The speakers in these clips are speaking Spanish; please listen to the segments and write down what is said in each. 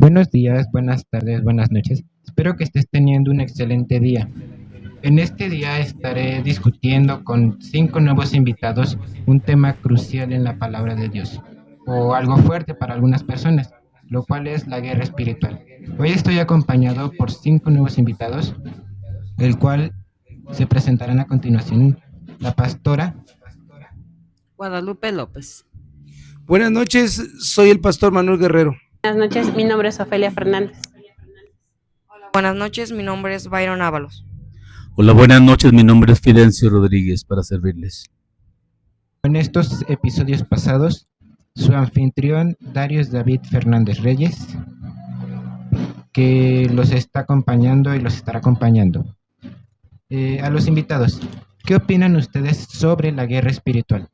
Buenos días, buenas tardes, buenas noches. Espero que estés teniendo un excelente día. En este día estaré discutiendo con 5 nuevos invitados un tema crucial en la palabra de Dios, o algo fuerte para algunas personas, lo cual es la guerra espiritual. Hoy estoy acompañado por 5 nuevos invitados, el cual se presentarán a continuación. La pastora. Guadalupe López. Buenas noches, soy el pastor Manuel Guerrero. Buenas noches, mi nombre es Ofelia Fernández. Buenas noches, mi nombre es Byron Ábalos. Hola, buenas noches, mi nombre es Fidencio Rodríguez, para servirles. En estos episodios pasados, su anfitrión Darius David Fernández Reyes, que los está acompañando y los estará acompañando. A los invitados, ¿qué opinan ustedes sobre la guerra espiritual?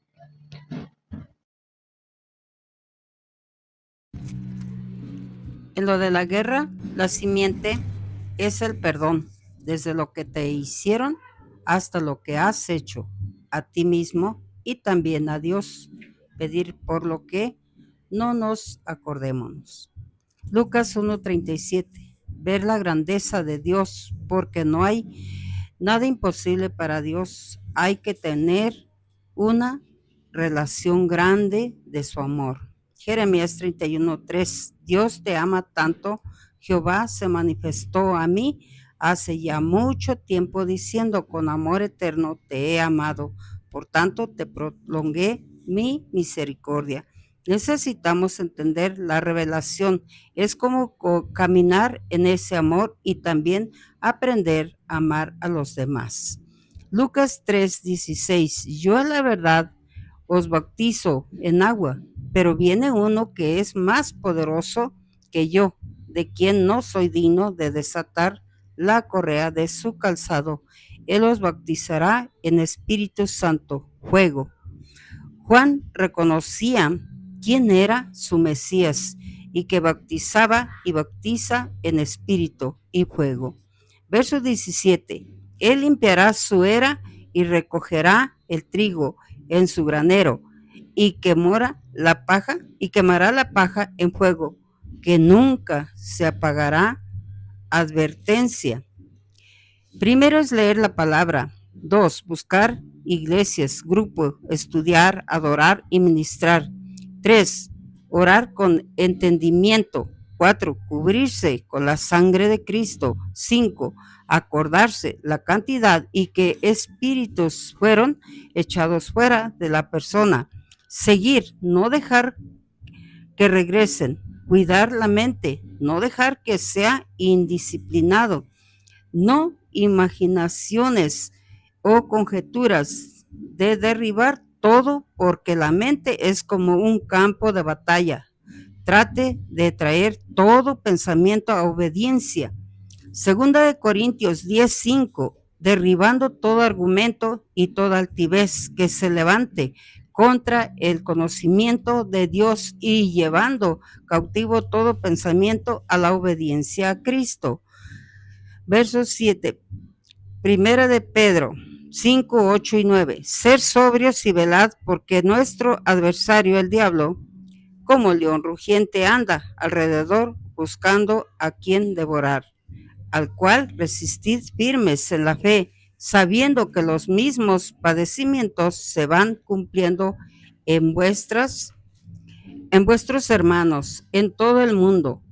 En lo de la guerra, la simiente es el perdón, desde lo que te hicieron hasta lo que has hecho a ti mismo y también a Dios. Pedir por lo que no nos acordémonos. Lucas 1:37. Ver la grandeza de Dios, porque no hay nada imposible para Dios. Hay que tener una relación grande de su amor. Jeremías 31:3. Dios te ama tanto, Jehová se manifestó a mí hace ya mucho tiempo diciendo, con amor eterno te he amado, por tanto te prolongué mi misericordia. Necesitamos entender la revelación, es como caminar en ese amor y también aprender a amar a los demás. Lucas 3:16. Yo la verdad os bautizo en agua, pero viene uno que es más poderoso que yo, de quien no soy digno de desatar la correa de su calzado. Él os bautizará en Espíritu Santo, fuego. Juan reconocía quién era su Mesías y que bautizaba y bautiza en espíritu y fuego. Verso 17. Él limpiará su era y recogerá el trigo en su granero y quemará la paja en fuego, que nunca se apagará. Advertencia. Primero es leer la palabra. 2. Buscar iglesias, grupos, estudiar, adorar y ministrar. 3. Orar con entendimiento. 4. Cubrirse con la sangre de Cristo. 5. Acordarse la cantidad y qué espíritus fueron echados fuera de la persona. Seguir, no dejar que regresen. Cuidar la mente, no dejar que sea indisciplinado. No imaginaciones o conjeturas, de derribar todo, porque la mente es como un campo de batalla. Trate de traer todo pensamiento a obediencia. Segunda de Corintios 10:5, derribando todo argumento y toda altivez que se levante contra el conocimiento de Dios y llevando cautivo todo pensamiento a la obediencia a Cristo. Verso 7, Primera de Pedro 5, 8 y 9. Ser sobrios y velad, porque nuestro adversario, el diablo, como león rugiente, anda alrededor buscando a quien devorar, al cual resistid firmes en la fe, sabiendo que los mismos padecimientos se van cumpliendo en vuestros hermanos en todo el mundo.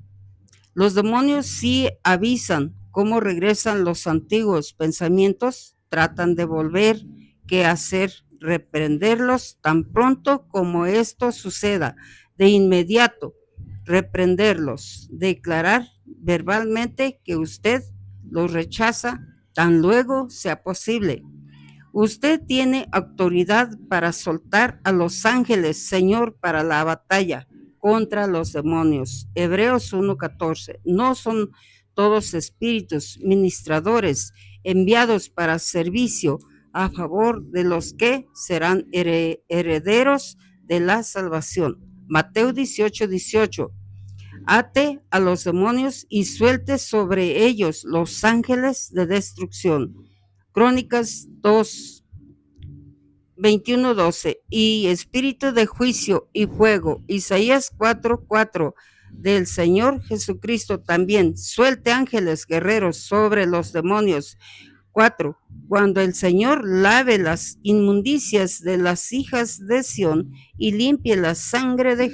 Los demonios sí avisan cómo regresan los antiguos pensamientos, tratan de volver, qué hacer, reprenderlos tan pronto como esto suceda, de inmediato reprenderlos, declarar verbalmente que usted los rechaza tan luego sea posible. Usted tiene autoridad para soltar a los ángeles, Señor, para la batalla contra los demonios. Hebreos 1:14. No son todos espíritus ministradores enviados para servicio a favor de los que serán herederos de la salvación. Mateo 18:18. Ate a los demonios y suelte sobre ellos los ángeles de destrucción. Crónicas 2:21-12. Y espíritu de juicio y fuego. Isaías 4:4. del Señor Jesucristo también suelte ángeles guerreros sobre los demonios. 4. Cuando el Señor lave las inmundicias de las hijas de Sión y limpie la sangre de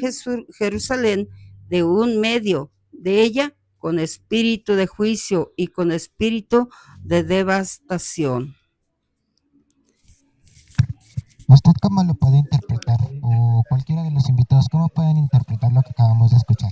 Jerusalén de un medio de ella con espíritu de juicio y con espíritu de devastación. ¿Usted cómo lo puede interpretar? O cualquiera de los invitados, ¿cómo pueden interpretar lo que acabamos de escuchar?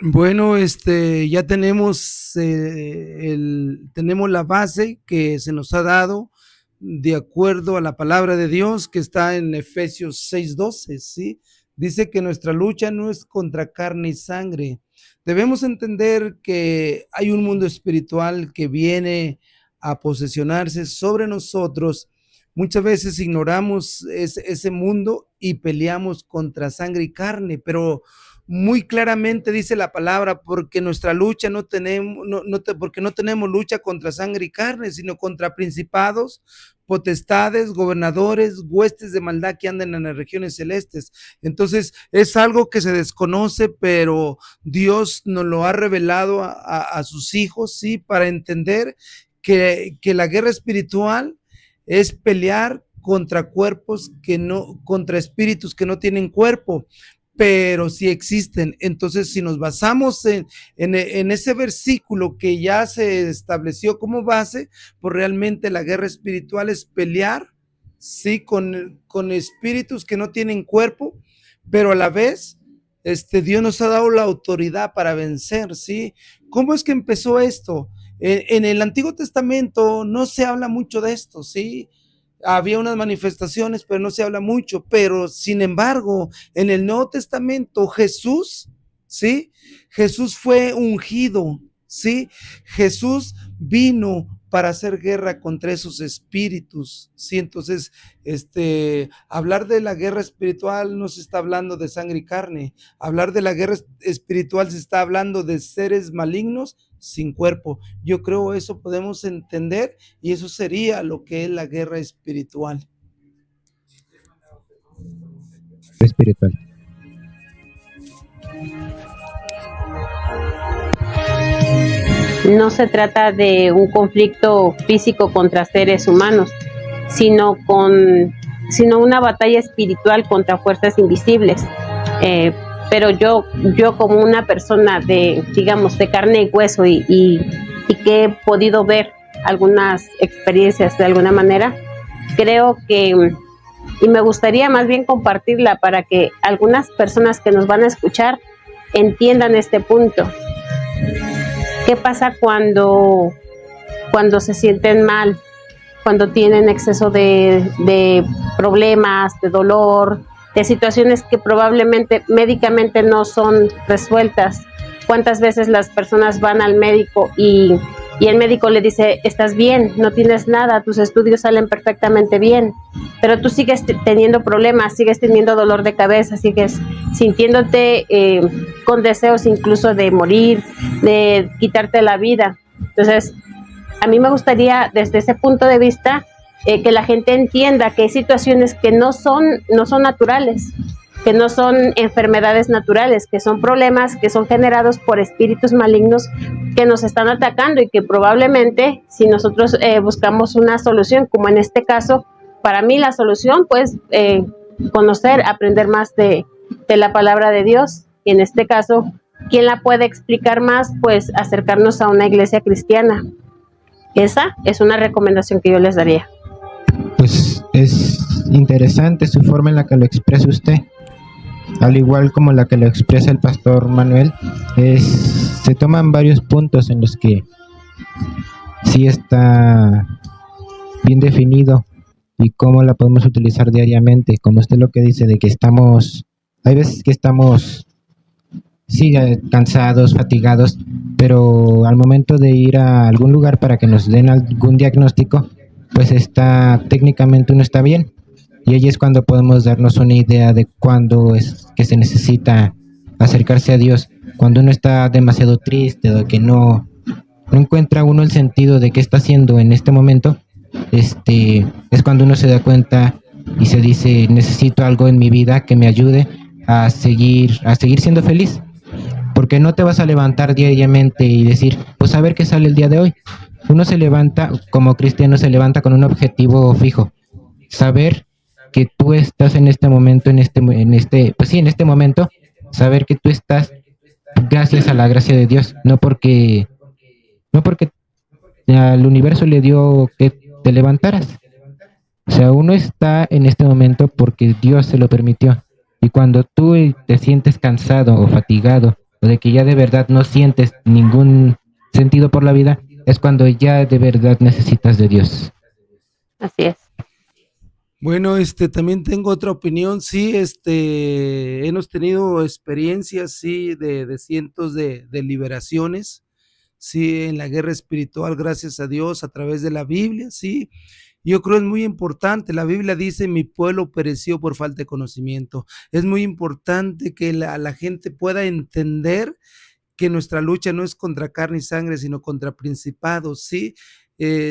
Bueno, ya tenemos, tenemos la base que se nos ha dado de acuerdo a la palabra de Dios que está en Efesios 6:12, ¿sí? Dice que nuestra lucha no es contra carne y sangre. Debemos entender que hay un mundo espiritual que viene a posesionarse sobre nosotros. Muchas veces ignoramos ese mundo y peleamos contra sangre y carne, pero muy claramente dice la palabra, porque nuestra lucha porque no tenemos lucha contra sangre y carne, sino contra principados, potestades, gobernadores, huestes de maldad que andan en las regiones celestes. Entonces es algo que se desconoce, pero Dios nos lo ha revelado a sus hijos, ¿sí? Para entender que la guerra espiritual es pelear contra contra espíritus que no tienen cuerpo, pero sí existen. Entonces, si nos basamos en ese versículo que ya se estableció como base, pues realmente la guerra espiritual es pelear, sí, con espíritus que no tienen cuerpo, pero a la vez, Dios nos ha dado la autoridad para vencer, ¿sí? ¿Cómo es que empezó esto? En el Antiguo Testamento no se habla mucho de esto, ¿sí? Había unas manifestaciones, pero no se habla mucho. Pero sin embargo, en el Nuevo Testamento, Jesús, ¿sí? Jesús fue ungido, ¿sí? Jesús vino para hacer guerra contra esos espíritus, ¿sí? Entonces, hablar de la guerra espiritual no se está hablando de sangre y carne. Hablar de la guerra espiritual se está hablando de seres malignos sin cuerpo. Yo creo eso podemos entender, y eso sería lo que es la guerra espiritual. Espiritual. No se trata de un conflicto físico contra seres humanos, sino una batalla espiritual contra fuerzas invisibles. Pero yo como una persona de carne y hueso y que he podido ver algunas experiencias de alguna manera, creo que, y me gustaría más bien compartirla para que algunas personas que nos van a escuchar entiendan este punto. ¿Qué pasa cuando se sienten mal? Cuando tienen exceso de problemas, de dolor, de situaciones que probablemente médicamente no son resueltas. ¿Cuántas veces las personas van al médico y el médico le dice, estás bien, no tienes nada, tus estudios salen perfectamente bien, pero tú sigues teniendo problemas, sigues teniendo dolor de cabeza, sigues sintiéndote con deseos incluso de morir, de quitarte la vida? Entonces, a mí me gustaría desde ese punto de vista que la gente entienda que hay situaciones que no son naturales, que no son enfermedades naturales, que son problemas que son generados por espíritus malignos que nos están atacando, y que probablemente si nosotros buscamos una solución, como en este caso, para mí la solución, pues conocer, aprender más de la palabra de Dios, y en este caso, ¿quién la puede explicar más? Pues acercarnos a una iglesia cristiana. Esa es una recomendación que yo les daría. Pues es interesante su forma en la que lo expresa usted, al igual como la que lo expresa el pastor Manuel. Se toman varios puntos en los que sí está bien definido y cómo la podemos utilizar diariamente, como usted lo que dice de que hay veces que estamos sí cansados, fatigados, pero al momento de ir a algún lugar para que nos den algún diagnóstico, pues técnicamente uno está bien, y ahí es cuando podemos darnos una idea de cuándo es que se necesita acercarse a Dios, cuando uno está demasiado triste o que no encuentra uno el sentido de qué está haciendo en este momento. Es cuando uno se da cuenta y se dice, necesito algo en mi vida que me ayude a seguir siendo feliz, porque no te vas a levantar diariamente y decir, pues a ver qué sale el día de hoy. Uno se levanta, como cristiano, se levanta con un objetivo fijo, saber que tú estás en este momento, pues sí, en este momento, saber que tú estás gracias a la gracia de Dios, no porque al universo le dio que te levantaras. O sea, uno está en este momento porque Dios se lo permitió. Y cuando tú te sientes cansado o fatigado, o de que ya de verdad no sientes ningún sentido por la vida, es cuando ya de verdad necesitas de Dios. Así es. Bueno, también tengo otra opinión, sí, hemos tenido experiencias, sí, de cientos de liberaciones, sí, en la guerra espiritual, gracias a Dios, a través de la Biblia, sí. Yo creo es muy importante, la Biblia dice, mi pueblo pereció por falta de conocimiento. Es muy importante que la gente pueda entender que nuestra lucha no es contra carne y sangre, sino contra principados, ¿sí?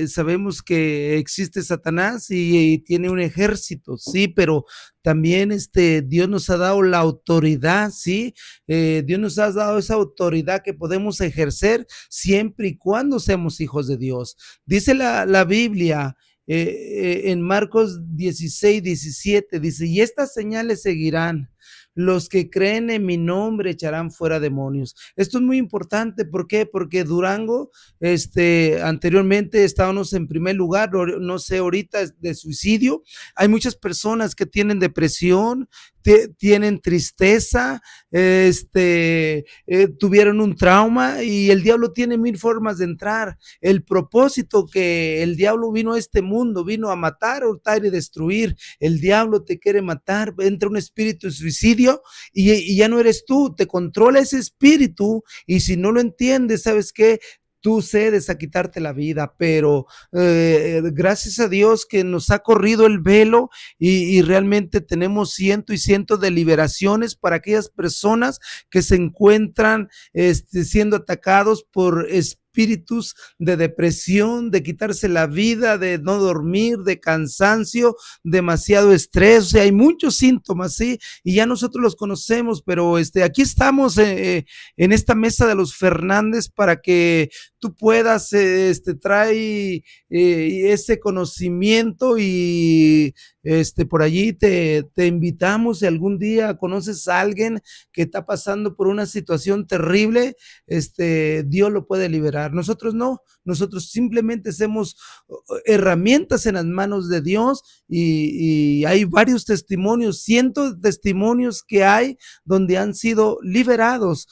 Sabemos que existe Satanás y tiene un ejército, sí, pero también Dios nos ha dado la autoridad, sí, Dios nos ha dado esa autoridad que podemos ejercer siempre y cuando seamos hijos de Dios. Dice la Biblia en Marcos 16:17, dice, y estas señales seguirán. Los que creen en mi nombre echarán fuera demonios. Esto es muy importante. ¿Por qué? Porque Durango, anteriormente estábamos en primer lugar, no sé, ahorita de suicidio. Hay muchas personas que tienen depresión, tienen tristeza, tuvieron un trauma y el diablo tiene mil formas de entrar. El propósito que el diablo vino a este mundo, vino a matar, hurtar y destruir. El diablo te quiere matar, entra un espíritu de suicidio y ya no eres tú, te controla ese espíritu y si no lo entiendes, ¿sabes qué? Tú cedes a quitarte la vida, pero gracias a Dios que nos ha corrido el velo y realmente tenemos cientos y cientos de liberaciones para aquellas personas que se encuentran siendo atacados por espíritus de depresión, de quitarse la vida, de no dormir, de cansancio, demasiado estrés. O sea, hay muchos síntomas, ¿sí? Y ya nosotros los conocemos, pero aquí estamos en esta mesa de los Fernández para que tú puedas, trae ese conocimiento y por allí te invitamos. Si algún día conoces a alguien que está pasando por una situación terrible, Dios lo puede liberar. Nosotros no, nosotros simplemente somos herramientas en las manos de Dios y hay varios testimonios, cientos de testimonios que hay donde han sido liberados.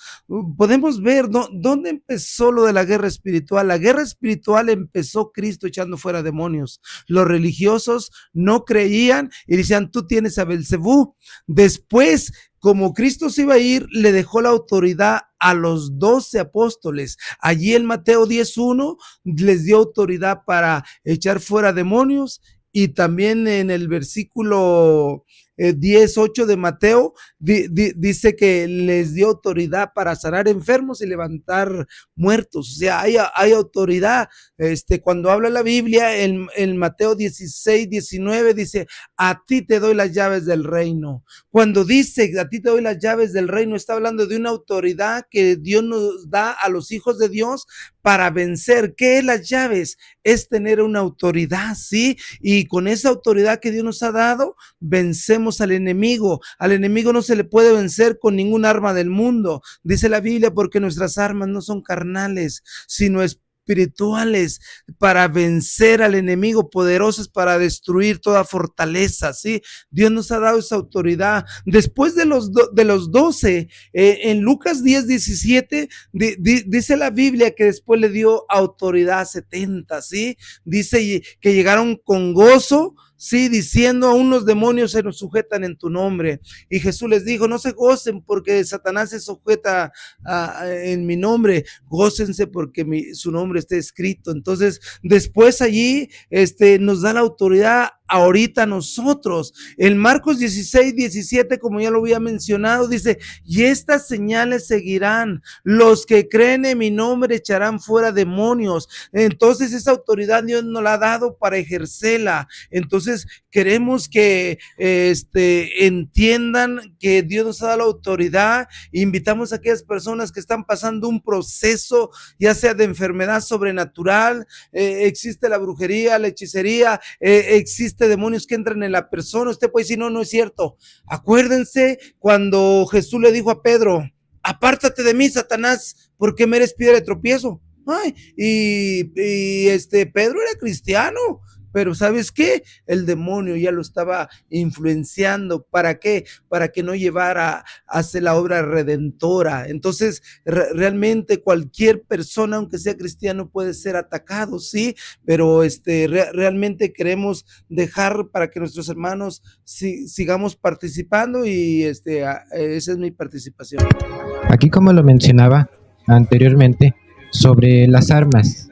Podemos ver dónde empezó lo de la guerra espiritual. La guerra espiritual empezó Cristo echando fuera demonios. Los religiosos no creían y decían, tú tienes a Belcebú. Después, como Cristo se iba a ir, le dejó la autoridad a los 12 apóstoles. Allí en Mateo 10:1 les dio autoridad para echar fuera demonios y también en el versículo 10:8 de Mateo dice que les dio autoridad para sanar enfermos y levantar muertos. O sea, hay autoridad. Cuando habla la Biblia en Mateo 16:19 dice, a ti te doy las llaves del reino. Cuando dice a ti te doy las llaves del reino, está hablando de una autoridad que Dios nos da a los hijos de Dios para vencer. ¿Qué es las llaves? Es tener una autoridad, ¿sí? Y con esa autoridad que Dios nos ha dado, vencemos al enemigo. Al enemigo no se le puede vencer con ningún arma del mundo. Dice la Biblia, porque nuestras armas no son carnales, sino espirituales para vencer al enemigo, poderosas para destruir toda fortaleza, ¿sí? Dios nos ha dado esa autoridad. Después de los 12, en Lucas 10:17, dice la Biblia que después le dio autoridad a 70, ¿sí? Dice que llegaron con gozo, sí, diciendo, aún los demonios se nos sujetan en tu nombre. Y Jesús les dijo, no se gocen porque Satanás se sujeta en mi nombre, gócense porque su nombre esté escrito. Entonces, después allí nos da la autoridad ahorita nosotros. En Marcos 16:17, como ya lo había mencionado, dice, y estas señales seguirán, los que creen en mi nombre echarán fuera demonios. Entonces esa autoridad Dios nos la ha dado para ejercerla. Entonces queremos que entiendan que Dios nos ha dado la autoridad. Invitamos a aquellas personas que están pasando un proceso, ya sea de enfermedad sobrenatural, existe la brujería, la hechicería, existe demonios que entran en la persona. Usted puede decir, no, no es cierto. Acuérdense cuando Jesús le dijo a Pedro, apártate de mí, Satanás, porque me eres piedra de tropiezo. Ay, Pedro era cristiano, pero ¿sabes qué? El demonio ya lo estaba influenciando. ¿Para qué? Para que no llevara a hacer la obra redentora. Entonces, realmente cualquier persona, aunque sea cristiano, puede ser atacado, ¿sí? Pero realmente queremos dejar para que nuestros hermanos sigamos participando y esa es mi participación. Aquí, como lo mencionaba anteriormente, sobre las armas,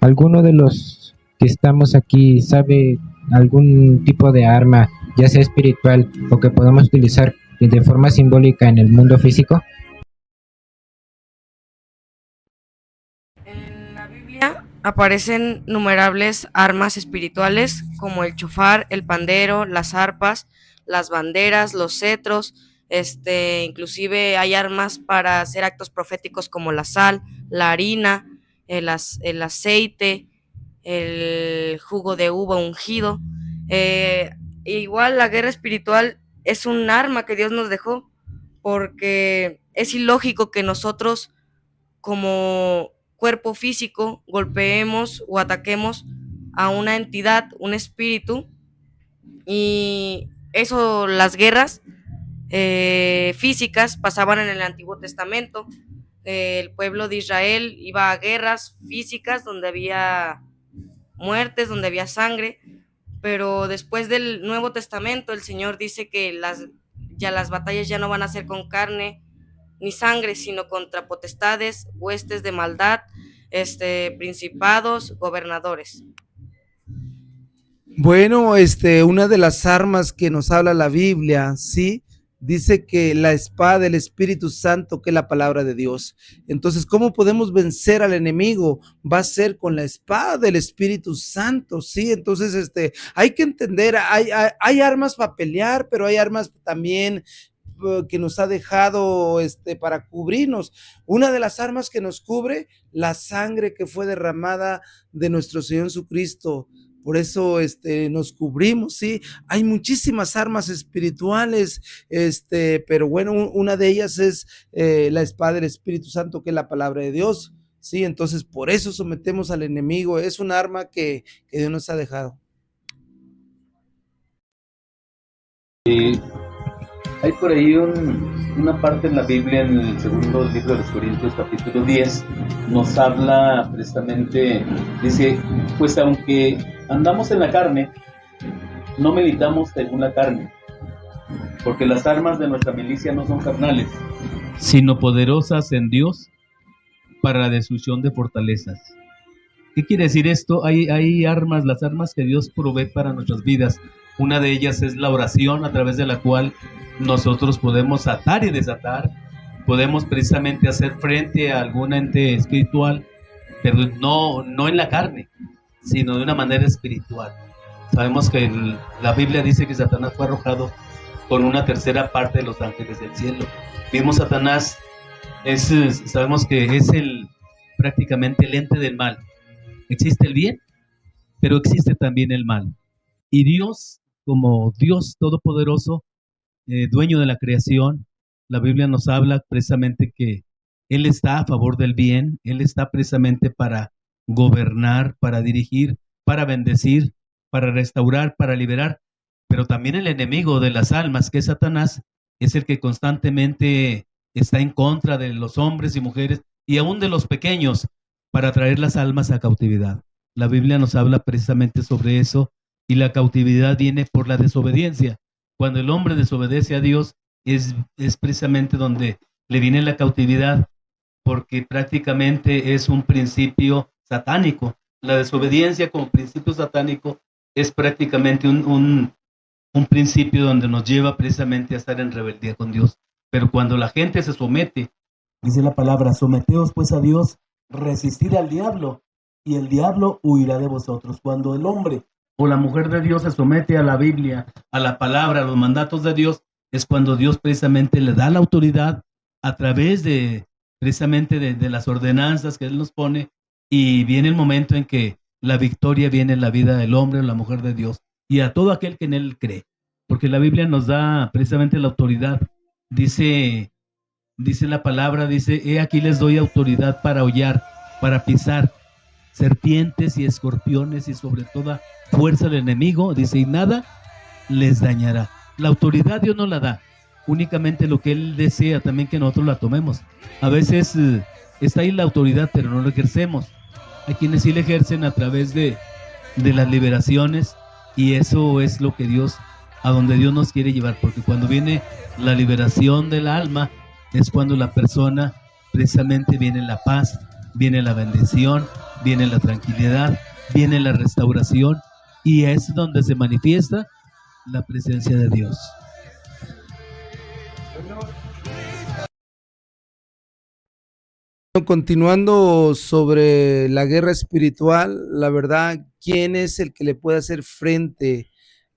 ¿alguno de los que estamos aquí sabe algún tipo de arma, ya sea espiritual o que podamos utilizar de forma simbólica en el mundo físico? En la Biblia aparecen innumerables armas espirituales como el chofar, el pandero, las arpas, las banderas, los cetros. Inclusive hay armas para hacer actos proféticos como la sal, la harina, el aceite, el jugo de uva ungido. Igual la guerra espiritual es un arma que Dios nos dejó, porque es ilógico que nosotros como cuerpo físico golpeemos o ataquemos a una entidad, un espíritu, y eso, las guerras físicas pasaban en el Antiguo Testamento. El pueblo de Israel iba a guerras físicas donde había muertes, donde había sangre, pero después del Nuevo Testamento el Señor dice que las batallas ya no van a ser con carne ni sangre, sino contra potestades, huestes de maldad, principados, gobernadores. Bueno, una de las armas que nos habla la Biblia, ¿sí? Dice que la espada del Espíritu Santo, que es la palabra de Dios. Entonces, ¿cómo podemos vencer al enemigo? Va a ser con la espada del Espíritu Santo, ¿sí? Entonces, hay que entender, hay armas para pelear, pero hay armas también que nos ha dejado para cubrirnos. Una de las armas que nos cubre, la sangre que fue derramada de nuestro Señor Jesucristo. Por eso nos cubrimos, ¿sí? Hay muchísimas armas espirituales, pero bueno, una de ellas es la espada del Espíritu Santo, que es la palabra de Dios, ¿sí? Entonces, por eso sometemos al enemigo. Es un arma que Dios nos ha dejado. Hay por ahí una parte en la Biblia, en el segundo libro de los Corintios, capítulo 10, nos habla precisamente, dice, pues aunque andamos en la carne, no militamos según la carne, porque las armas de nuestra milicia no son carnales, sino poderosas en Dios para la destrucción de fortalezas. ¿Qué quiere decir esto? Hay armas, las armas que Dios provee para nuestras vidas. Una de ellas es la oración, a través de la cual nosotros podemos atar y desatar, podemos precisamente hacer frente a algún ente espiritual, pero no en la carne, sino de una manera espiritual. Sabemos que la Biblia dice que Satanás fue arrojado con una tercera parte de los ángeles del cielo. Vimos Satanás, sabemos que es prácticamente el ente del mal. Existe el bien, pero existe también el mal. Y Dios, como Dios todopoderoso, dueño de la creación, la Biblia nos habla precisamente que Él está a favor del bien, Él está precisamente para gobernar, para dirigir, para bendecir, para restaurar, para liberar, pero también el enemigo de las almas, que es Satanás, es el que constantemente está en contra de los hombres y mujeres y aún de los pequeños para traer las almas a cautividad. La Biblia nos habla precisamente sobre eso, y la cautividad viene por la desobediencia. Cuando el hombre desobedece a Dios, es precisamente donde le viene la cautividad, porque prácticamente es un principio satánico. La desobediencia como principio satánico es prácticamente un principio donde nos lleva precisamente a estar en rebeldía con Dios. Pero cuando la gente se somete, dice la palabra, someteos pues a Dios, resistir al diablo, y el diablo huirá de vosotros. Cuando el hombre o la mujer de Dios se somete a la Biblia, a la palabra, a los mandatos de Dios, es cuando Dios precisamente le da la autoridad a través de precisamente de las ordenanzas que Él nos pone, y viene el momento en que la victoria viene en la vida del hombre o la mujer de Dios y a todo aquel que en Él cree, porque la Biblia nos da precisamente la autoridad. Dice la palabra, dice, he aquí les doy autoridad para hollar, para pisar serpientes y escorpiones y sobre toda fuerza del enemigo, dice, y nada les dañará. La autoridad Dios nos la da, únicamente lo que Él desea también que nosotros la tomemos. A veces está ahí la autoridad, pero no lo ejercemos. Hay quienes sí la ejercen a través de las liberaciones, y eso es lo que Dios, a donde Dios nos quiere llevar, porque cuando viene la liberación del alma, es cuando la persona precisamente viene la paz, viene la bendición, viene la tranquilidad, viene la restauración, y es donde se manifiesta la presencia de Dios. Continuando sobre la guerra espiritual, la verdad, ¿quién es el que le puede hacer frente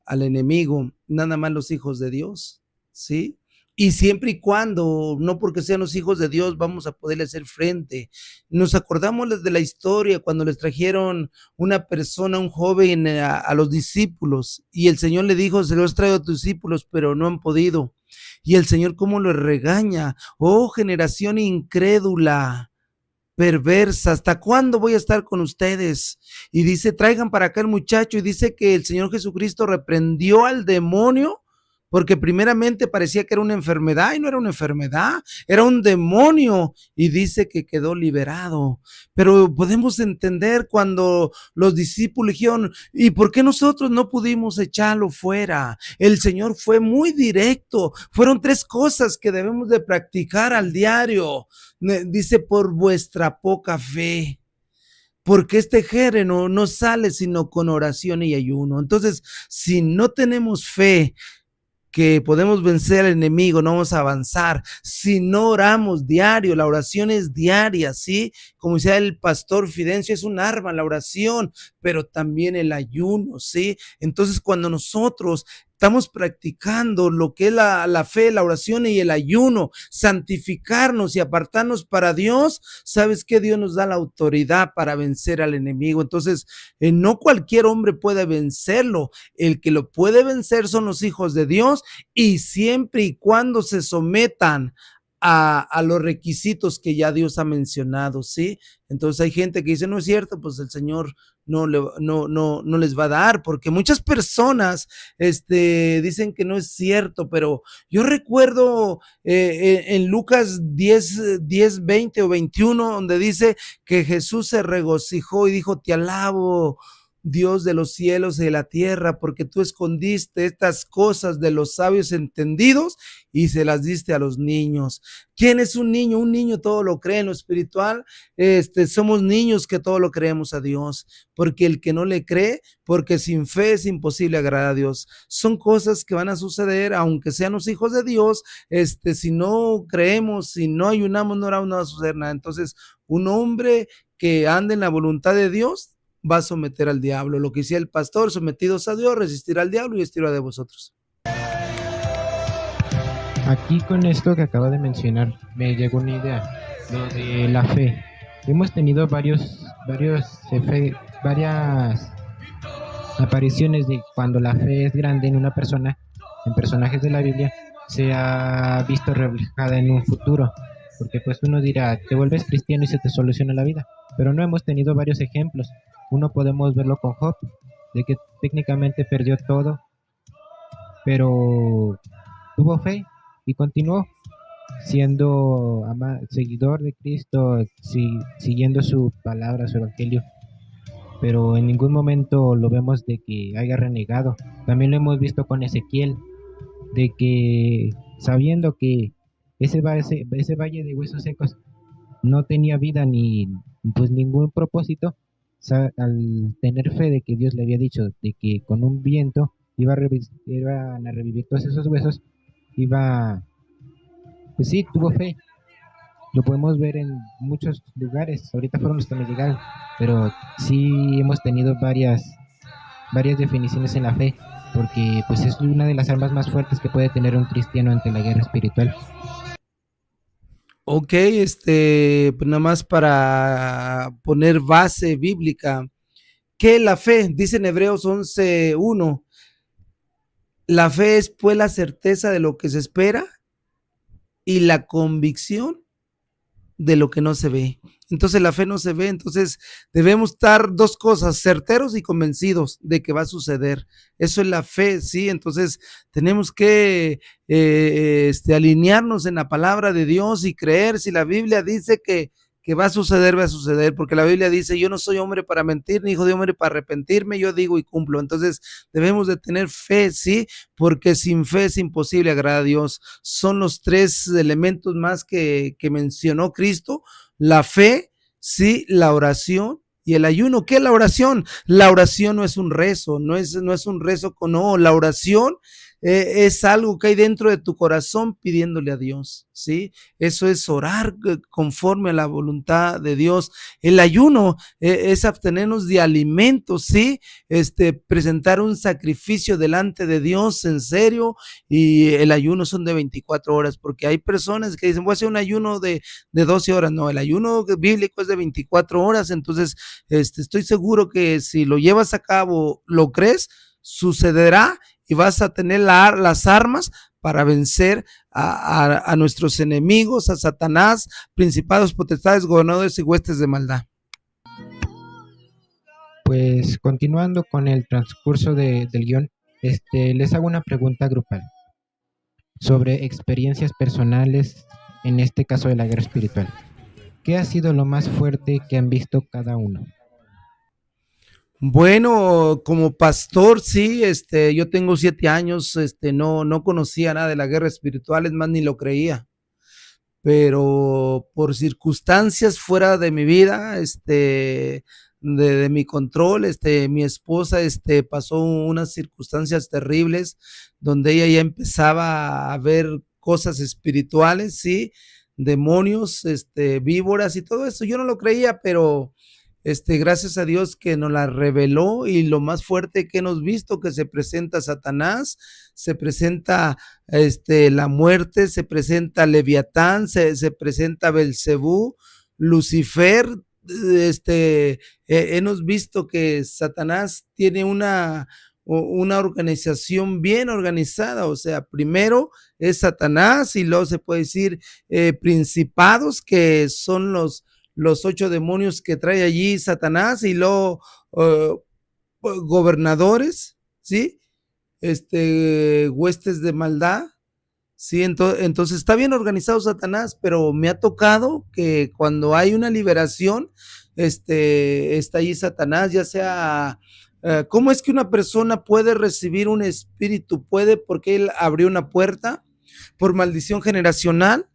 al enemigo? Nada más los hijos de Dios, ¿sí? Y siempre y cuando, no porque sean los hijos de Dios, vamos a poderle hacer frente. Nos acordamos de la historia cuando les trajeron una persona, un joven, a los discípulos, y el Señor le dijo, se los traigo a tus discípulos, pero no han podido. Y el Señor cómo lo regaña: oh generación incrédula, perversa, ¿hasta cuándo voy a estar con ustedes? Y dice, traigan para acá el muchacho, y dice que el Señor Jesucristo reprendió al demonio, porque primeramente parecía que era una enfermedad, y no era una enfermedad, era un demonio, y dice que quedó liberado. Pero podemos entender cuando los discípulos dijeron, ¿y por qué nosotros no pudimos echarlo fuera? El Señor fue muy directo. Fueron 3 cosas que debemos de practicar al diario. Dice, por vuestra poca fe, porque este género no sale sino con oración y ayuno. Entonces, si no tenemos fe que podemos vencer al enemigo, no vamos a avanzar. Si no oramos diario, la oración es diaria, ¿sí? Como decía el pastor Fidencio, es un arma la oración, pero también el ayuno, ¿sí? Entonces, cuando nosotros estamos practicando lo que es la fe, la oración y el ayuno, santificarnos y apartarnos para Dios, ¿sabes qué? Dios nos da la autoridad para vencer al enemigo. Entonces, no cualquier hombre puede vencerlo. El que lo puede vencer son los hijos de Dios, y siempre y cuando se sometan a los requisitos que ya Dios ha mencionado, ¿sí? Entonces hay gente que dice, no es cierto, pues el Señor no les va a dar, porque muchas personas dicen que no es cierto, pero yo recuerdo en Lucas 10, 20 o 21, donde dice que Jesús se regocijó y dijo, te alabo, Dios de los cielos y de la tierra, porque tú escondiste estas cosas de los sabios entendidos y se las diste a los niños. ¿Quién es un niño? Un niño todo lo cree en lo espiritual. Somos niños que todo lo creemos a Dios, porque el que no le cree, porque sin fe es imposible agradar a Dios. Son cosas que van a suceder, aunque sean los hijos de Dios. Si no creemos, si no ayunamos, no va a suceder nada. Entonces, un hombre que ande en la voluntad de Dios va a someter al diablo. Lo que decía el pastor, sometidos a Dios, resistirá al diablo y estirá de vosotros. Aquí con esto que acaba de mencionar me llegó una idea, lo de la fe. Hemos tenido varias apariciones de cuando la fe es grande en una persona, en personajes de la Biblia, se ha visto reflejada en un futuro, porque pues uno dirá, te vuelves cristiano y se te soluciona la vida, pero no, hemos tenido varios ejemplos. Uno podemos verlo con Job, de que técnicamente perdió todo, pero tuvo fe y continuó siendo seguidor de Cristo, siguiendo su palabra, su evangelio, pero en ningún momento lo vemos de que haya renegado. También lo hemos visto con Ezequiel, de que sabiendo que ese valle de huesos secos no tenía vida ni pues ningún propósito, al tener fe de que Dios le había dicho de que con un viento iban a revivir todos esos huesos, pues sí, tuvo fe. Lo podemos ver en muchos lugares. Ahorita fueron los que me llegaron, pero sí hemos tenido varias definiciones en la fe, porque pues es una de las armas más fuertes que puede tener un cristiano ante la guerra espiritual. Ok, pues nada más para poner base bíblica. ¿Qué es la fe? Dice en Hebreos 11:1. La fe es pues la certeza de lo que se espera y la convicción de lo que no se ve. Entonces la fe no se ve, entonces debemos estar dos cosas, certeros y convencidos de que va a suceder. Eso es la fe, ¿sí? Entonces tenemos que alinearnos en la palabra de Dios y creer. Si la Biblia dice que va a suceder, porque la Biblia dice, yo no soy hombre para mentir, ni hijo de hombre para arrepentirme, yo digo y cumplo. Entonces debemos de tener fe, ¿sí? Porque sin fe es imposible agradar a Dios. Son los tres elementos más que mencionó Cristo: la fe, sí, la oración y el ayuno. ¿Qué es la oración? La oración no es un rezo, no es un rezo no, la oración es algo que hay dentro de tu corazón pidiéndole a Dios, ¿sí? Eso es orar conforme a la voluntad de Dios. El ayuno es abstenernos de alimentos, ¿sí? Presentar un sacrificio delante de Dios en serio, y el ayuno son de 24 horas, porque hay personas que dicen, voy a hacer un ayuno de 12 horas. No, el ayuno bíblico es de 24 horas, entonces estoy seguro que si lo llevas a cabo, lo crees, sucederá y vas a tener las armas para vencer a nuestros enemigos, a Satanás, principados, potestades, gobernadores y huestes de maldad. Pues continuando con el transcurso del guión, les hago una pregunta grupal sobre experiencias personales, en este caso de la guerra espiritual. ¿Qué ha sido lo más fuerte que han visto cada uno? Bueno, como pastor, sí, yo tengo 7 años, no conocía nada de la guerra espiritual, es más, ni lo creía, pero por circunstancias fuera de mi vida, de mi control, mi esposa, pasó unas circunstancias terribles donde ella ya empezaba a ver cosas espirituales, sí, demonios, víboras y todo eso. Yo no lo creía, pero gracias a Dios que nos la reveló, y lo más fuerte que hemos visto, que se presenta Satanás, se presenta la muerte, se presenta Leviatán, se presenta Belcebú, Lucifer. Hemos visto que Satanás tiene una organización bien organizada, o sea, primero es Satanás y luego se puede decir principados, que son los 8 demonios que trae allí Satanás, y luego gobernadores, ¿sí? Huestes de maldad, ¿sí? Entonces está bien organizado Satanás, pero me ha tocado que cuando hay una liberación, está allí Satanás, ya sea... ¿Cómo es que una persona puede recibir un espíritu? Puede porque él abrió una puerta por maldición generacional,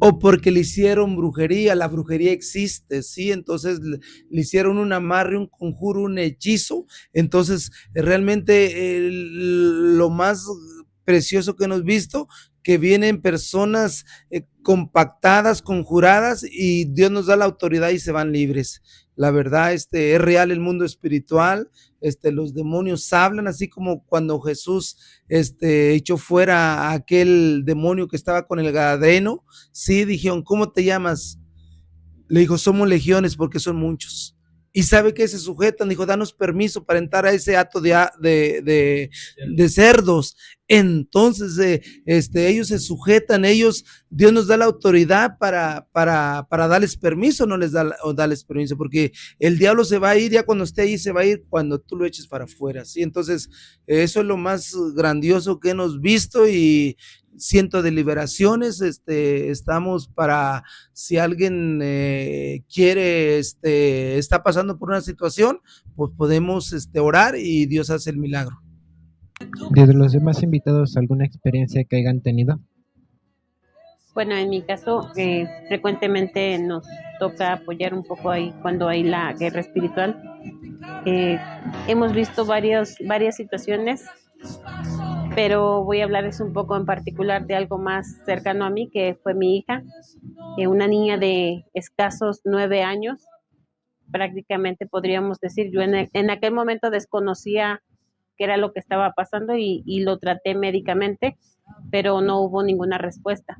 o porque le hicieron brujería. La brujería existe, ¿sí? Entonces le hicieron un amarre, un conjuro, un hechizo. Entonces realmente lo más precioso que hemos visto, que vienen personas compactadas, conjuradas, y Dios nos da la autoridad y se van libres. La verdad, es real el mundo espiritual. Los demonios hablan, así como cuando Jesús echó fuera a aquel demonio que estaba con el gadareno. Sí, dijeron, ¿cómo te llamas? Le dijo, somos legiones, porque son muchos. ¿Y sabe qué? Se sujetan, dijo, danos permiso para entrar a ese hato de cerdos. Entonces ellos se sujetan, Dios nos da la autoridad para darles permiso, no les darles permiso, porque el diablo se va a ir, ya cuando esté ahí se va a ir cuando tú lo eches para afuera, ¿sí? Entonces eso es lo más grandioso que hemos visto, y cientos de liberaciones. Estamos para, si alguien quiere, está pasando por una situación, pues podemos orar y Dios hace el milagro. ¿De los demás invitados alguna experiencia que hayan tenido? Bueno, en mi caso, frecuentemente nos toca apoyar un poco ahí cuando hay la guerra espiritual. Eh, Hemos visto varias situaciones, pero voy a hablarles un poco en particular de algo más cercano a mí, que fue mi hija, una niña de escasos 9 años, prácticamente podríamos decir. Yo en aquel momento desconocía qué era lo que estaba pasando y lo traté médicamente, pero no hubo ninguna respuesta.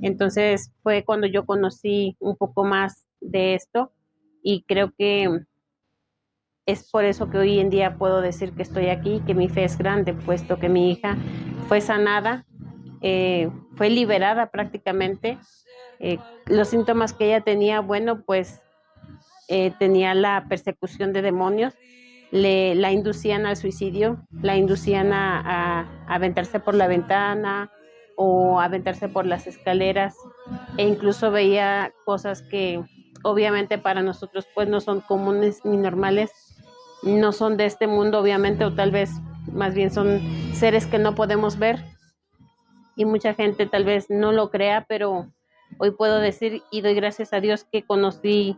Entonces fue cuando yo conocí un poco más de esto y creo que es por eso que hoy en día puedo decir que estoy aquí, que mi fe es grande, puesto que mi hija fue sanada, fue liberada prácticamente. Los síntomas que ella tenía, bueno, pues tenía la persecución de demonios, la inducían al suicidio, la inducían a aventarse por la ventana o aventarse por las escaleras, e incluso veía cosas que obviamente para nosotros pues no son comunes ni normales, no son de este mundo obviamente, o tal vez más bien son seres que no podemos ver, y mucha gente tal vez no lo crea, pero hoy puedo decir y doy gracias a Dios que conocí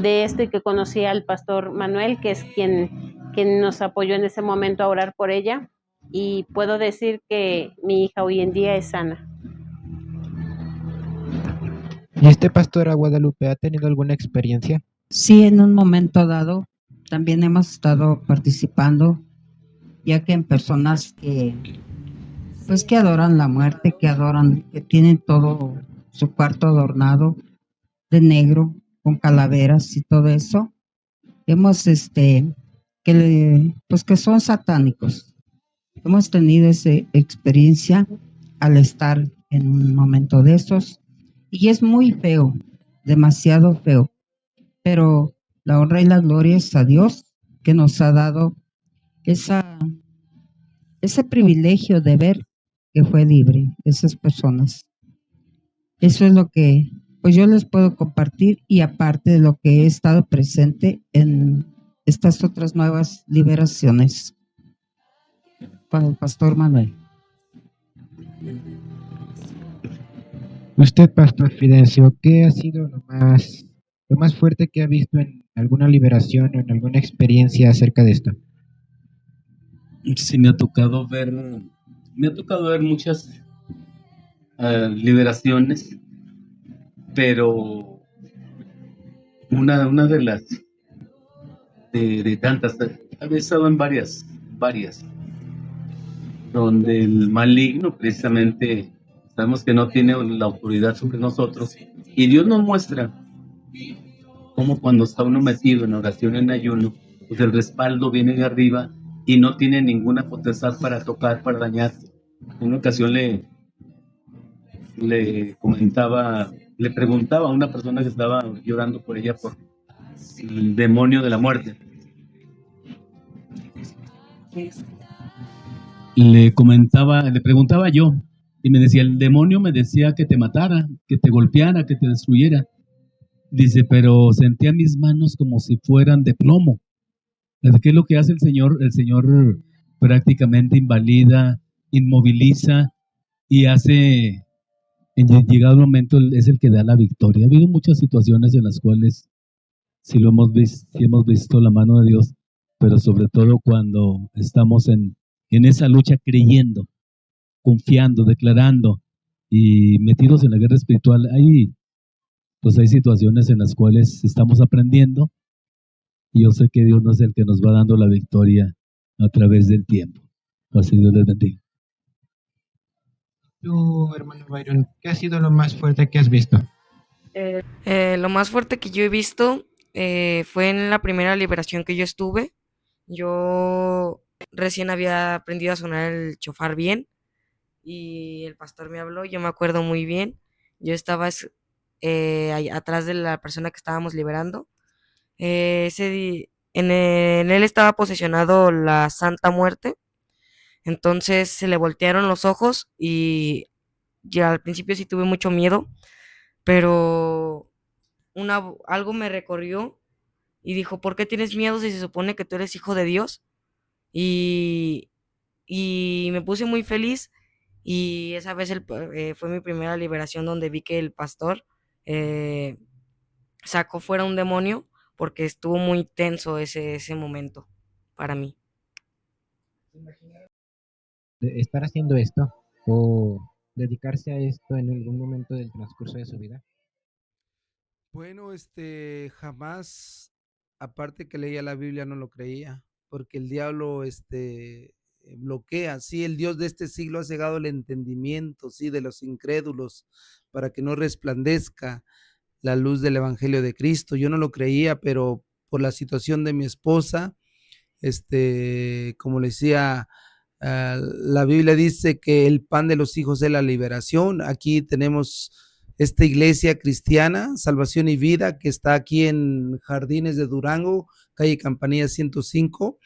de esto y que conocí al pastor Manuel, que es quien nos apoyó en ese momento a orar por ella, y puedo decir que mi hija hoy en día es sana. ¿Y este pastor a Guadalupe ha tenido alguna experiencia? Sí, en un momento dado también hemos estado participando, ya que en personas que pues que adoran la muerte, que tienen todo su cuarto adornado de negro, con calaveras y todo eso. Hemos pues que son satánicos. Hemos tenido esa experiencia al estar en un momento de esos, y es muy feo, demasiado feo, pero la honra y la gloria es a Dios, que nos ha dado ese privilegio de ver que fue libre esas personas. Eso es lo que pues yo les puedo compartir, y aparte de lo que he estado presente en estas otras nuevas liberaciones con el pastor Manuel. Usted, pastor Fidencio, ¿qué ha sido lo más fuerte que ha visto en alguna liberación o en alguna experiencia acerca de esto? Sí, me ha tocado ver muchas liberaciones, pero una de las de tantas, he estado en varias, donde el maligno precisamente sabemos que no tiene la autoridad sobre nosotros, y Dios nos muestra cómo cuando está uno metido en oración, en ayuno, pues el respaldo viene de arriba y no tiene ninguna potestad para tocar, para dañar. En una ocasión le preguntaba a una persona que estaba llorando por ella por el demonio de la muerte. Le preguntaba yo, y me decía, el demonio me decía que te matara, que te golpeara, que te destruyera. Dice, pero sentía mis manos como si fueran de plomo. ¿Qué es lo que hace el Señor? El Señor prácticamente invalida, inmoviliza y hace, en llegado el momento, es el que da la victoria. Ha habido muchas situaciones en las cuales sí hemos visto la mano de Dios, pero sobre todo cuando estamos en esa lucha creyendo, confiando, declarando y metidos en la guerra espiritual. Hay situaciones en las cuales estamos aprendiendo, y yo sé que Dios no es el que nos va dando la victoria a través del tiempo. Así Dios les bendiga. Tú, hermano Byron, ¿qué ha sido lo más fuerte que has visto? Lo más fuerte que yo he visto fue en la primera liberación que yo estuve. Yo recién había aprendido a sonar el chofar bien y el pastor me habló, yo me acuerdo muy bien. Yo estaba atrás de la persona que estábamos liberando. En él estaba posesionado la Santa Muerte. Entonces se le voltearon los ojos y ya al principio sí tuve mucho miedo, pero algo me recorrió y dijo, ¿por qué tienes miedo si se supone que tú eres hijo de Dios? Y me puse muy feliz Y esa vez fue mi primera liberación donde vi que el pastor eh, sacó fuera un demonio porque estuvo muy tenso ese momento para mí. De estar haciendo esto o dedicarse a esto en algún momento del transcurso de su vida? Bueno, jamás, aparte que leía la Biblia, no lo creía, porque el diablo, bloquea, sí, el Dios de este siglo ha cegado el entendimiento, sí, de los incrédulos, para que no resplandezca la luz del Evangelio de Cristo. Yo no lo creía, pero por la situación de mi esposa, como le decía, la Biblia dice que el pan de los hijos es la liberación. Aquí tenemos esta iglesia cristiana, Salvación y Vida, que está aquí en Jardines de Durango, calle Campanilla 105.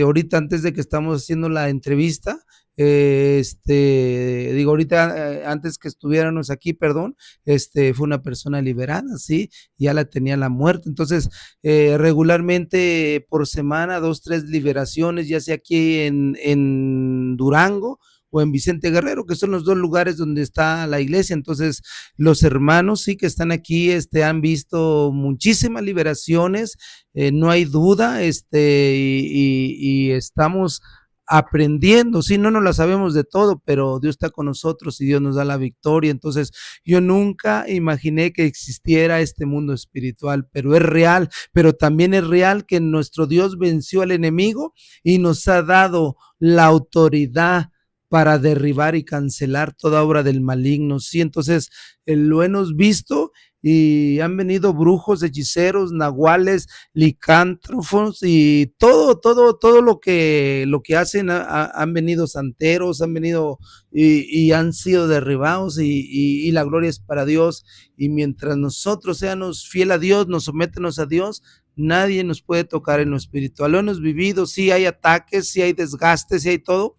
Ahorita antes de que estamos haciendo la entrevista, digo, ahorita antes que estuviéramos aquí, perdón, fue una persona liberada, ¿sí? Ya la tenía la muerte. Entonces, regularmente por semana, 2, 3 liberaciones, ya sea aquí en Durango o en Vicente Guerrero, que son los dos lugares donde está la iglesia. Entonces, los hermanos sí que están aquí, han visto muchísimas liberaciones, no hay duda, y estamos aprendiendo, sí, no nos la sabemos de todo, pero Dios está con nosotros y Dios nos da la victoria. Entonces, yo nunca imaginé que existiera este mundo espiritual, pero es real, pero también es real que nuestro Dios venció al enemigo y nos ha dado la autoridad para derribar y cancelar toda obra del maligno, sí. Entonces, lo hemos visto y han venido brujos, hechiceros, nahuales, licántropos y todo lo que hacen, han venido santeros, han venido y han sido derribados y la gloria es para Dios. Y mientras nosotros seamos fiel a Dios, nos sometemos a Dios, nadie nos puede tocar en lo espiritual. Lo hemos vivido, sí hay ataques, sí hay desgastes, sí hay todo,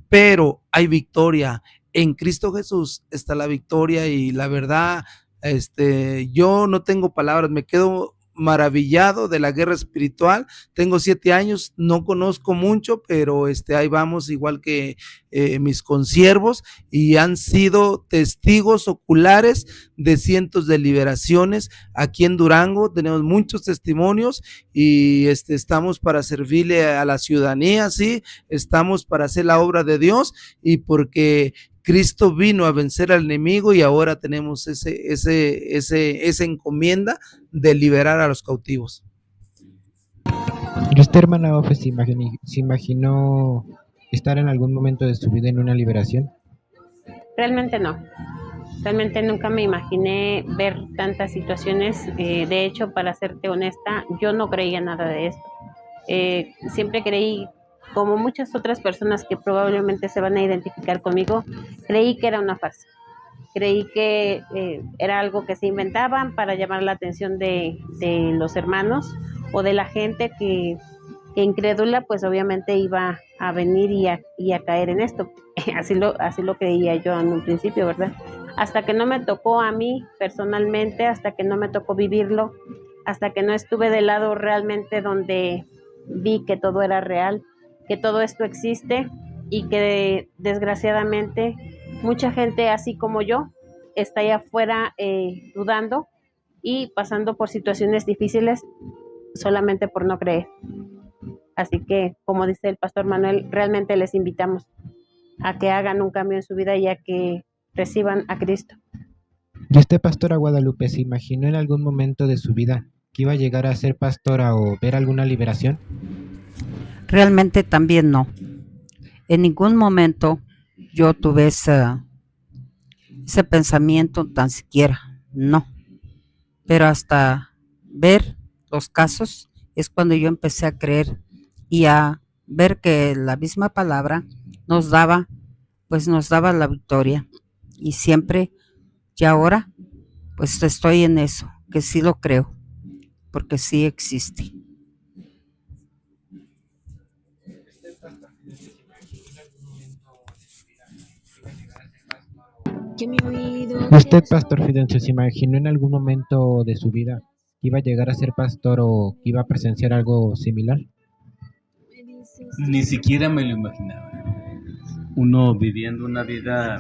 pero hay victoria. En Cristo Jesús está la victoria y la verdad, yo no tengo palabras, me quedo maravillado de la guerra espiritual. Tengo 7 años, no conozco mucho, pero ahí vamos, igual que mis consiervos, y han sido testigos oculares de cientos de liberaciones. Aquí en Durango tenemos muchos testimonios y estamos para servirle a la ciudadanía, sí, estamos para hacer la obra de Dios y porque Cristo vino a vencer al enemigo y ahora tenemos esa encomienda de liberar a los cautivos. ¿Y usted, hermana Ofe, se imaginó estar en algún momento de su vida en una liberación? Realmente no. Realmente nunca me imaginé ver tantas situaciones. De hecho, para serte honesta, yo no creía nada de esto. Siempre creí, como muchas otras personas que probablemente se van a identificar conmigo, creí que era una farsa. Creí que era algo que se inventaban para llamar la atención de los hermanos o de la gente que incrédula, pues obviamente iba a venir y a caer en esto. Así lo creía yo en un principio, ¿verdad? Hasta que no me tocó a mí personalmente, hasta que no me tocó vivirlo, hasta que no estuve del lado realmente donde vi que todo era real, que todo esto existe y que desgraciadamente mucha gente así como yo está allá afuera dudando y pasando por situaciones difíciles solamente por no creer. Así que, como dice el pastor Manuel, realmente les invitamos a que hagan un cambio en su vida y a que reciban a Cristo. ¿Y usted, pastora Guadalupe, se imaginó en algún momento de su vida que iba a llegar a ser pastora o ver alguna liberación? Realmente también no. En ningún momento yo tuve ese pensamiento tan siquiera, no. Pero hasta ver los casos es cuando yo empecé a creer y a ver que la misma palabra nos daba la victoria. Y siempre, y ahora, pues estoy en eso, que sí lo creo, porque sí existe. ¿Usted, pastor Fidencio, se imaginó en algún momento de su vida que iba a llegar a ser pastor o que iba a presenciar algo similar? Ni siquiera me lo imaginaba. uno viviendo una vida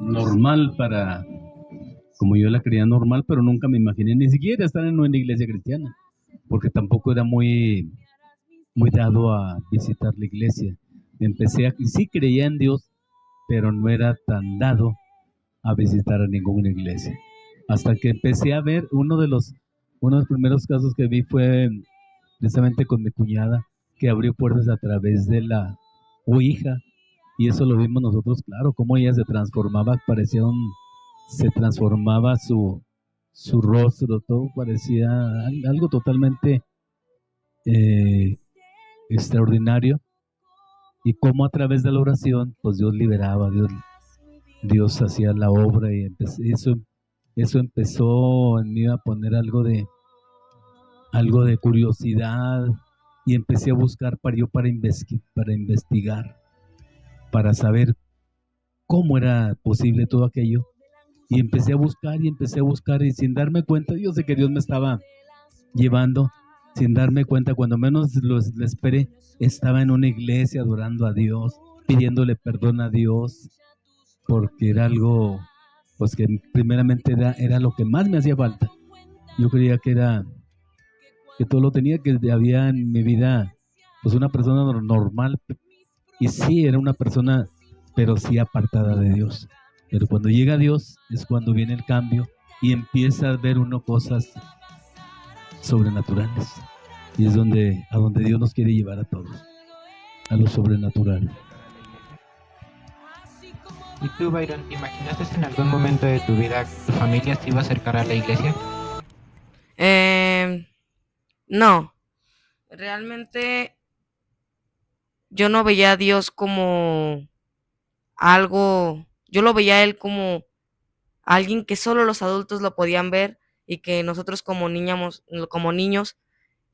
normal como yo la creía normal, pero nunca me imaginé ni siquiera estar en una iglesia cristiana, porque tampoco era muy dado a visitar la iglesia. Sí creía en Dios, pero no era tan dado a visitar a ninguna iglesia. Hasta que empecé a ver uno de los primeros casos que vi fue precisamente con mi cuñada, que abrió puertas a través de la Ouija, y eso lo vimos nosotros, claro, cómo ella se transformaba, se transformaba su rostro, todo parecía algo totalmente extraordinario, y cómo a través de la oración, pues Dios liberaba, Dios hacía la obra, y eso empezó en mí a poner algo de curiosidad, y empecé a buscar para investigar, para saber cómo era posible todo aquello, y empecé a buscar, y sin darme cuenta, yo sé que Dios me estaba llevando, sin darme cuenta, cuando menos lo esperé, estaba en una iglesia adorando a Dios, pidiéndole perdón a Dios, porque era algo, pues que primeramente era lo que más me hacía falta. Yo creía que todo lo tenía, que había en mi vida, pues una persona normal, y sí, era una persona, pero sí apartada de Dios. Pero cuando llega Dios es cuando viene el cambio y empieza a ver uno cosas sobrenaturales. Y es a donde Dios nos quiere llevar a todos, a lo sobrenatural. ¿Y tú, Byron, te imaginaste en algún momento de tu vida que tu familia se iba a acercar a la iglesia? No, realmente yo no veía a Dios como algo, yo lo veía a Él como alguien que solo los adultos lo podían ver, y que nosotros como niños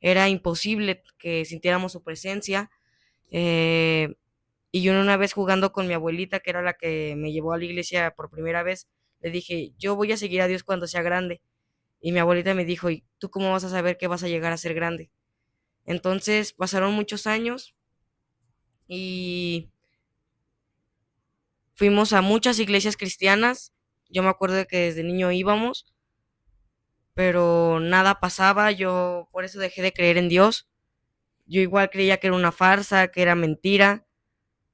era imposible que sintiéramos su presencia. Y yo una vez jugando con mi abuelita, que era la que me llevó a la iglesia por primera vez, le dije, yo voy a seguir a Dios cuando sea grande. Y mi abuelita me dijo, ¿y tú cómo vas a saber que vas a llegar a ser grande? Entonces pasaron muchos años y fuimos a muchas iglesias cristianas. Yo me acuerdo de que desde niño íbamos, pero nada pasaba. Yo por eso dejé de creer en Dios. Yo igual creía que era una farsa, que era mentira,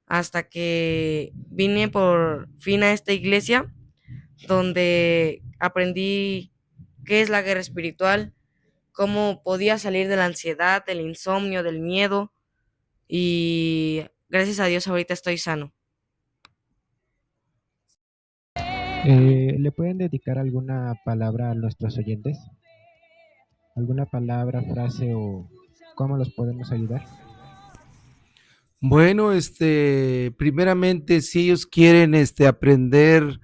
hasta que vine por fin a esta iglesia, donde aprendí qué es la guerra espiritual, cómo podía salir de la ansiedad, del insomnio, del miedo, y gracias a Dios ahorita estoy sano. ¿Le pueden dedicar alguna palabra a nuestros oyentes? ¿Alguna palabra, frase o cómo los podemos ayudar? Bueno, primeramente, si ellos quieren aprender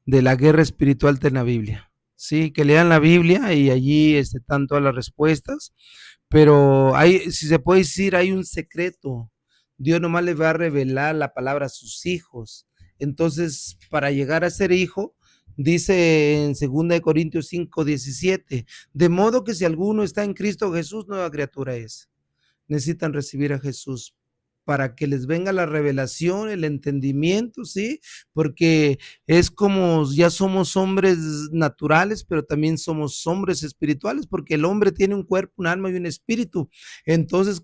de la guerra espiritual, en la Biblia, sí, que lean la Biblia y allí están todas las respuestas, pero si se puede decir, hay un secreto. Dios nomás les va a revelar la palabra a sus hijos. Entonces, para llegar a ser hijo, dice en 2 Corintios 5:17, de modo que si alguno está en Cristo Jesús, nueva criatura es. Necesitan recibir a Jesús para que les venga la revelación, el entendimiento, ¿sí? Porque es como ya somos hombres naturales, pero también somos hombres espirituales, porque el hombre tiene un cuerpo, un alma y un espíritu. Entonces,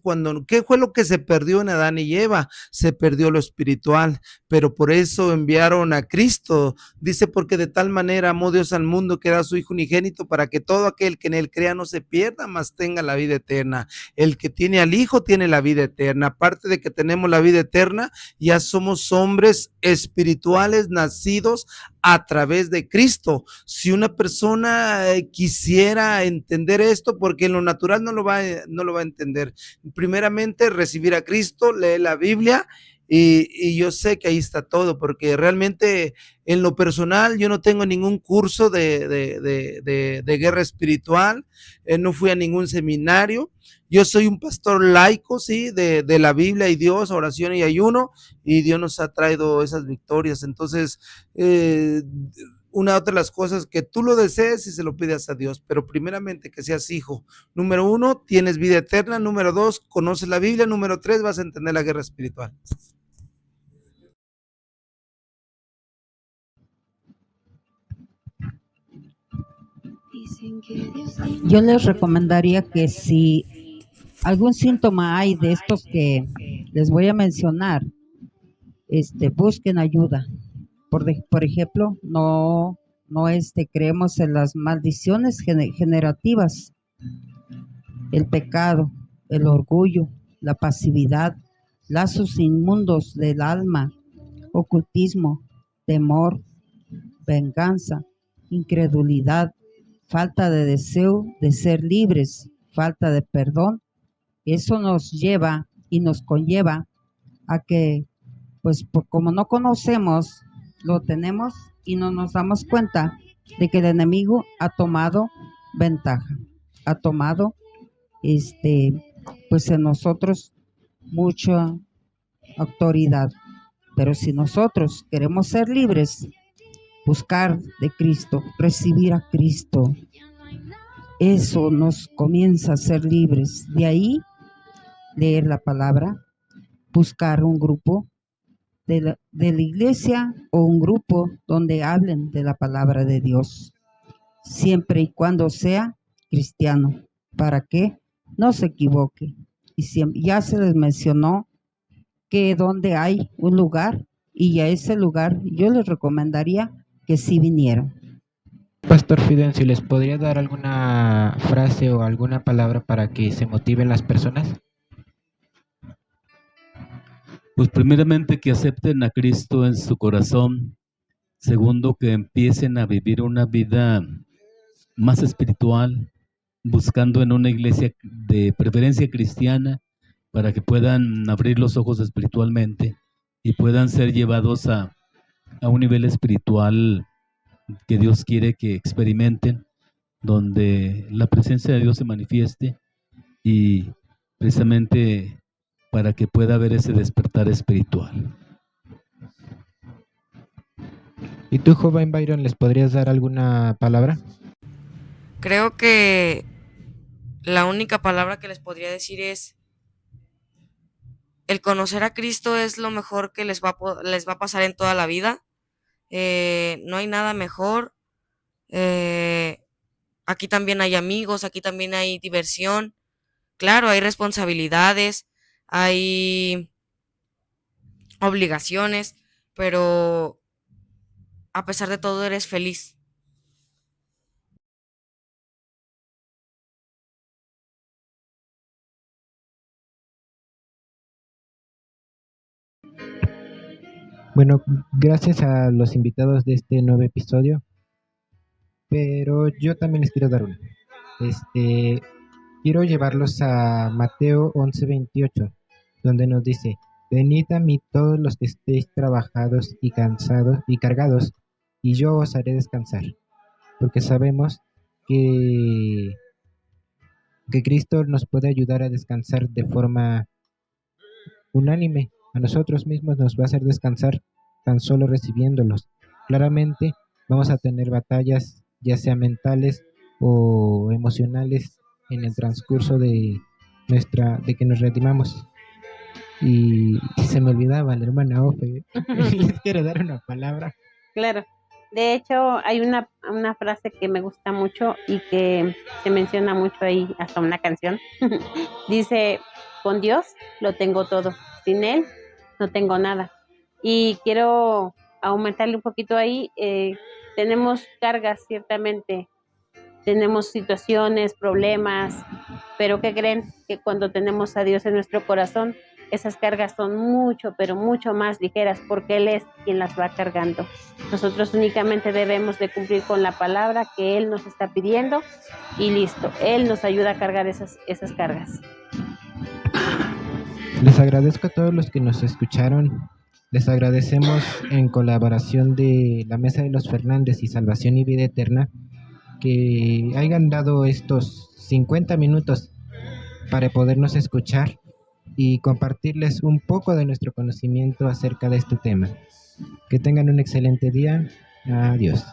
¿qué fue lo que se perdió en Adán y Eva? Se perdió lo espiritual, pero por eso enviaron a Cristo. Dice, porque de tal manera amó Dios al mundo que da a su Hijo unigénito para que todo aquel que en él crea no se pierda, mas tenga la vida eterna. El que tiene al Hijo tiene la vida eterna. Aparte de que tenemos la vida eterna, ya somos hombres espirituales nacidos a través de Cristo. Si una persona quisiera entender esto, porque en lo natural no lo va a entender, primeramente recibir a Cristo, leer la Biblia, y yo sé que ahí está todo, porque realmente en lo personal yo no tengo ningún curso de guerra espiritual, no fui a ningún seminario. Yo soy un pastor laico, sí, de la Biblia y Dios, oración y ayuno, y Dios nos ha traído esas victorias. Entonces, una de las cosas que tú lo desees y se lo pidas a Dios, pero primeramente que seas hijo. Número 1, tienes vida eterna. Número 2, conoces la Biblia. Número 3, vas a entender la guerra espiritual. Yo les recomendaría que si algún síntoma hay de estos que les voy a mencionar, busquen ayuda. Por ejemplo, no creemos en las maldiciones generativas, el pecado, el orgullo, la pasividad, lazos inmundos del alma, ocultismo, temor, venganza, incredulidad, falta de deseo de ser libres, falta de perdón. Eso nos lleva y nos conlleva a que, pues como no conocemos, lo tenemos y no nos damos cuenta de que el enemigo ha tomado ventaja, ha tomado pues en nosotros mucha autoridad. Pero si nosotros queremos ser libres, buscar de Cristo, recibir a Cristo, eso nos comienza a ser libres. De ahí, leer la palabra, buscar un grupo de la iglesia o un grupo donde hablen de la palabra de Dios, siempre y cuando sea cristiano, para que no se equivoque. Y ya se les mencionó que donde hay un lugar, y a ese lugar yo les recomendaría que sí vinieran. Pastor Fidencio, ¿les podría dar alguna frase o alguna palabra para que se motiven las personas? Pues primeramente que acepten a Cristo en su corazón. Segundo, que empiecen a vivir una vida más espiritual, buscando en una iglesia de preferencia cristiana, para que puedan abrir los ojos espiritualmente y puedan ser llevados a un nivel espiritual que Dios quiere que experimenten, donde la presencia de Dios se manifieste, y precisamente para que pueda haber ese despertar espiritual. ¿Y tú, joven Byron, les podrías dar alguna palabra? Creo que la única palabra que les podría decir es: el conocer a Cristo es lo mejor que les va a pasar en toda la vida. No hay nada mejor. Aquí también hay amigos, aquí también hay diversión. Claro, hay responsabilidades, hay obligaciones, pero a pesar de todo eres feliz. Bueno, gracias a los invitados de este nuevo episodio, pero yo también les quiero dar una. Quiero llevarlos a Mateo 11:28, donde nos dice: venid a mí todos los que estéis trabajados y cansados y cargados, y yo os haré descansar. Porque sabemos que Cristo nos puede ayudar a descansar de forma unánime. A nosotros mismos nos va a hacer descansar tan solo recibiéndolos. Claramente vamos a tener batallas, ya sea mentales o emocionales, en el transcurso de que nos redimamos. Y se me olvidaba la hermana Ofe. Les quiero dar una palabra. Claro. De hecho, hay una frase que me gusta mucho y que se menciona mucho ahí, hasta una canción. Dice: con Dios lo tengo todo, sin Él no tengo nada. Y quiero aumentarle un poquito ahí. Tenemos cargas, ciertamente. Tenemos situaciones, problemas, pero ¿qué creen? Que cuando tenemos a Dios en nuestro corazón, esas cargas son mucho, pero mucho más ligeras, porque Él es quien las va cargando. Nosotros únicamente debemos de cumplir con la palabra que Él nos está pidiendo y listo. Él nos ayuda a cargar esas cargas. Les agradezco a todos los que nos escucharon. Les agradecemos en colaboración de la Mesa de los Fernández y Salvación y Vida Eterna que hayan dado estos 50 minutos para podernos escuchar y compartirles un poco de nuestro conocimiento acerca de este tema. Que tengan un excelente día. Adiós.